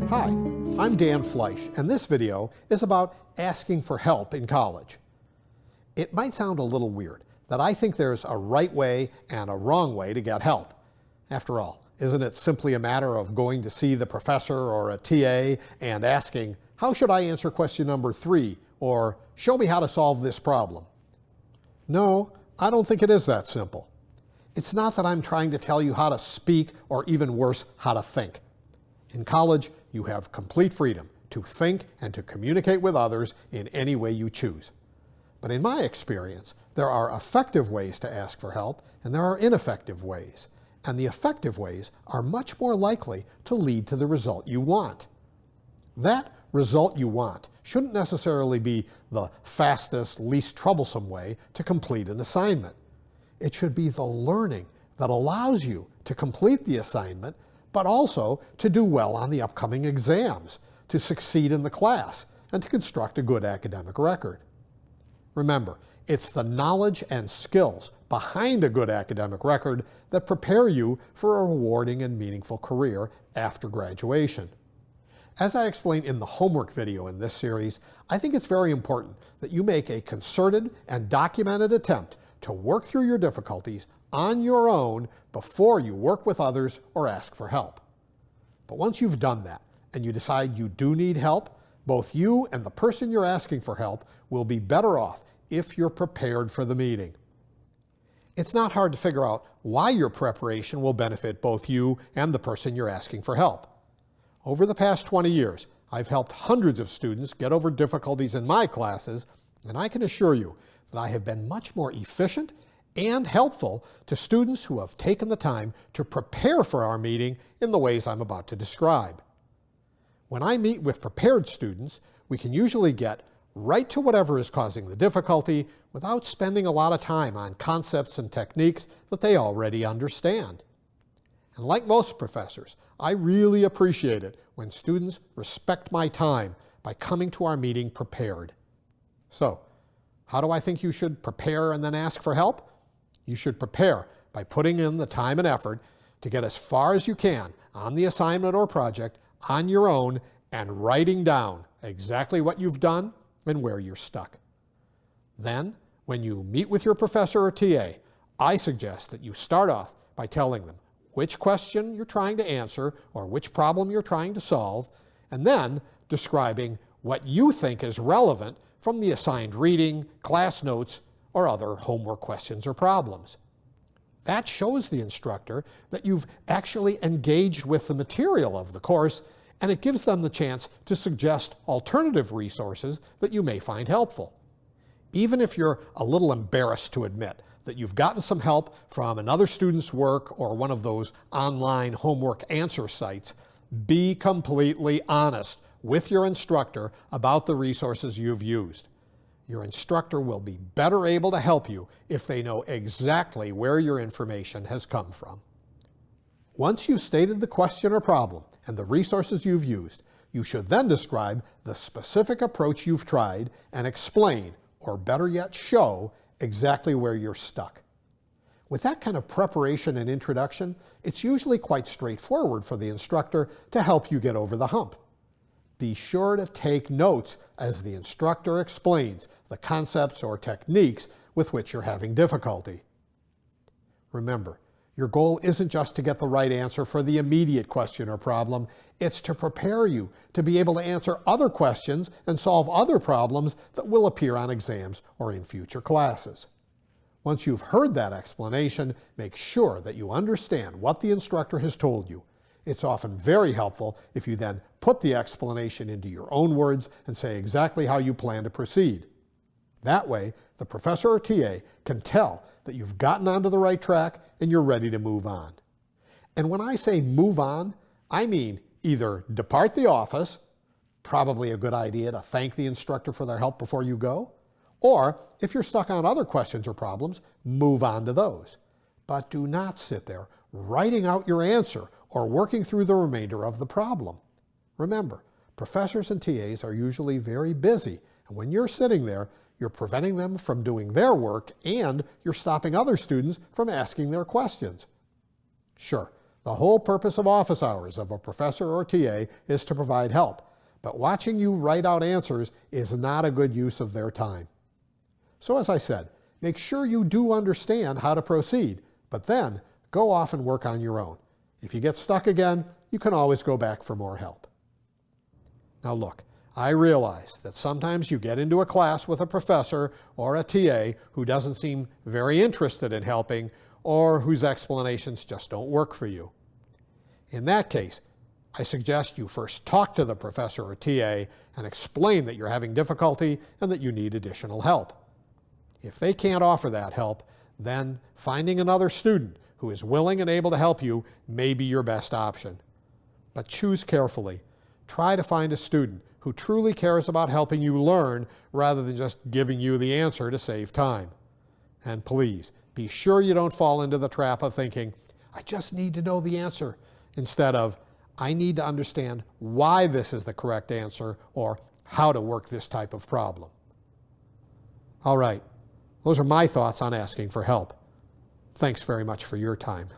Hi, I'm Dan Fleisch, and this video is about asking for help in college. It might sound a little weird that I think there's a right way and a wrong way to get help. After all, isn't it simply a matter of going to see the professor or a TA and asking, "How should I answer question number 3?" or "Show me how to solve this problem"? No, I don't think it is that simple. It's not that I'm trying to tell you how to speak or even worse, how to think. In college, you have complete freedom to think and to communicate with others in any way you choose. But in my experience, there are effective ways to ask for help and there are ineffective ways. And the effective ways are much more likely to lead to the result you want. That result you want shouldn't necessarily be the fastest, least troublesome way to complete an assignment. It should be the learning that allows you to complete the assignment, but also to do well on the upcoming exams, to succeed in the class, and to construct a good academic record. Remember, it's the knowledge and skills behind a good academic record that prepare you for a rewarding and meaningful career after graduation. As I explained in the homework video in this series, I think it's very important that you make a concerted and documented attempt to work through your difficulties on your own before you work with others or ask for help. But once you've done that and you decide you do need help, both you and the person you're asking for help will be better off if you're prepared for the meeting. It's not hard to figure out why your preparation will benefit both you and the person you're asking for help. Over the past 20 years, I've helped hundreds of students get over difficulties in my classes, and I can assure you that I have been much more efficient and helpful to students who have taken the time to prepare for our meeting in the ways I'm about to describe. When I meet with prepared students, we can usually get right to whatever is causing the difficulty without spending a lot of time on concepts and techniques that they already understand. And like most professors, I really appreciate it when students respect my time by coming to our meeting prepared. So, how do I think you should prepare and then ask for help? You should prepare by putting in the time and effort to get as far as you can on the assignment or project on your own and writing down exactly what you've done and where you're stuck. Then, when you meet with your professor or TA, I suggest that you start off by telling them which question you're trying to answer or which problem you're trying to solve, and then describing what you think is relevant from the assigned reading, class notes, or other homework questions or problems. That shows the instructor that you've actually engaged with the material of the course, and it gives them the chance to suggest alternative resources that you may find helpful. Even if you're a little embarrassed to admit that you've gotten some help from another student's work or one of those online homework answer sites, be completely honest with your instructor about the resources you've used. Your instructor will be better able to help you if they know exactly where your information has come from. Once you've stated the question or problem and the resources you've used, you should then describe the specific approach you've tried and explain, or better yet show, exactly where you're stuck. With that kind of preparation and introduction, it's usually quite straightforward for the instructor to help you get over the hump. Be sure to take notes as the instructor explains the concepts or techniques with which you're having difficulty. Remember, your goal isn't just to get the right answer for the immediate question or problem, it's to prepare you to be able to answer other questions and solve other problems that will appear on exams or in future classes. Once you've heard that explanation, make sure that you understand what the instructor has told you. It's often very helpful if you then put the explanation into your own words and say exactly how you plan to proceed. That way, the professor or TA can tell that you've gotten onto the right track and you're ready to move on. And when I say move on, I mean either depart the office, probably a good idea to thank the instructor for their help before you go, or if you're stuck on other questions or problems, move on to those. But do not sit there writing out your answer or working through the remainder of the problem. Remember, professors and TAs are usually very busy, and when you're sitting there, you're preventing them from doing their work and you're stopping other students from asking their questions. Sure, The whole purpose of office hours of a professor or TA is to provide help, but watching you write out answers is not a good use of their time. So as I said, make sure you do understand how to proceed, but then go off and work on your own. If you get stuck again, you can always go back for more help. Now look, I realize that sometimes you get into a class with a professor or a TA who doesn't seem very interested in helping or whose explanations just don't work for you. In that case, I suggest you first talk to the professor or TA and explain that you're having difficulty and that you need additional help. If they can't offer that help, then finding another student who is willing and able to help you may be your best option. But choose carefully. Try to find a student who truly cares about helping you learn rather than just giving you the answer to save time. And please, be sure you don't fall into the trap of thinking, I just need to know the answer, instead of, I need to understand why this is the correct answer or how to work this type of problem. All right, those are my thoughts on asking for help. Thanks very much for your time.